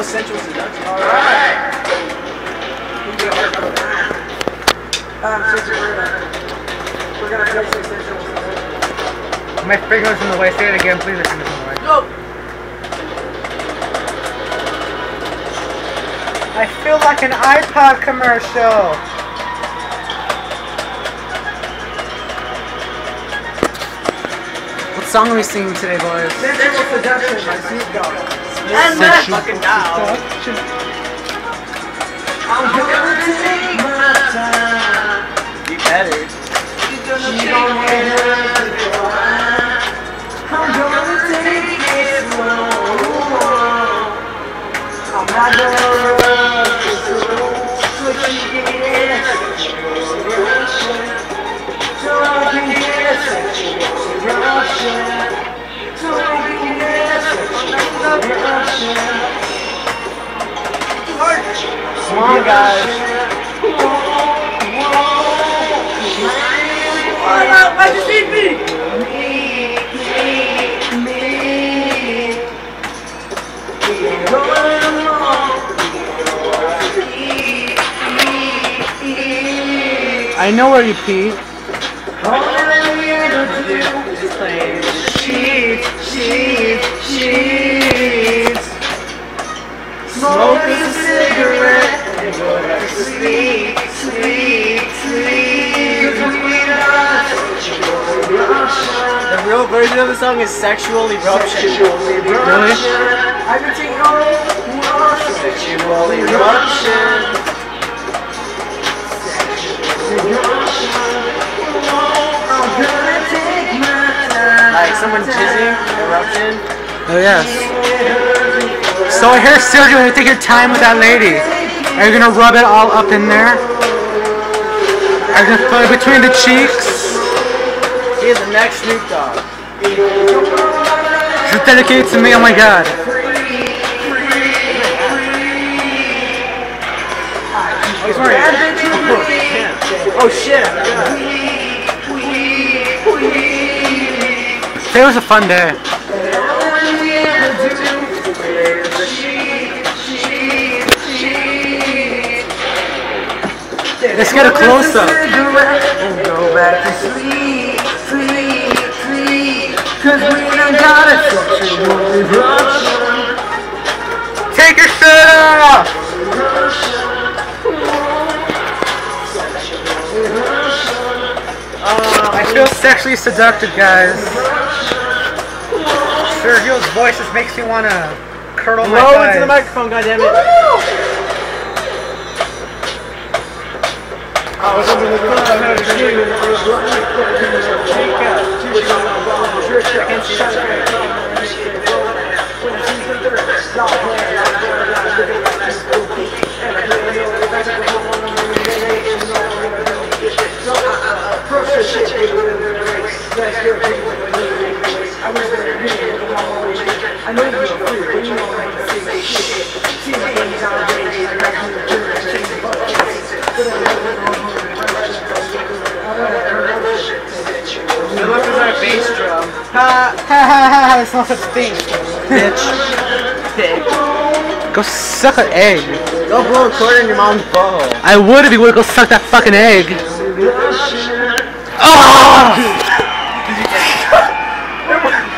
sensual seduction. Alright. We're gonna play some sensual seduction. My finger's in the way. Say it again, please. My finger's in the way. Go! I feel like an iPod commercial. What song are we singing today, boys? Sensual seduction by Jdog. And that fucking down. I'm gonna take my time. You better. She don't want her to go out. I'm gonna take it slow. I'm not gonna rush it through. So she can get a sexual eruption. So I can get a sexual eruption. So I can get a sexual eruption. Come on, guys. Why just eat me? I know where you pee. All I ever do is play the sheets. Smoke a cigarette and go back to sleep. The real version of the song is Sexual Eruption. Really? I can take all Sexual Eruption. Like someone jizzing, eruption. Oh yes. So I hear Sergio, you take your time with that lady. Are you gonna rub it all up in there? Are you gonna put it between the cheeks? He is the next Snoop Dogg. She's dedicated to me, oh my god. Oh, he's wearing oh shit. Today was a fun day. Let's get a close-up. And go back to sleep. Cause we done got a sexual eruption. Take your shirt off! I feel sexually seductive, guys. Sergio's voice just makes me want to curdle my thighs. Blow into the microphone, goddammit. I was over the club, I had a dream, and it was I know you're free, but you don't like to say shit. See my things nowadays, I got you to do it, change the buckets. Good luck with our bass drum. Ha ha ha ha, there's no such thing. Bitch. Pig. Go suck an egg. Go blow a quarter in your mom's butthole. I would if you would go suck that fucking egg. Oh!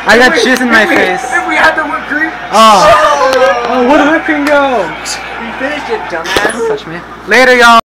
I got jizz in my face. If we had the whipped cream. Oh, where did whipped cream go? You finished it, dumbass. Don't touch me. Later, y'all.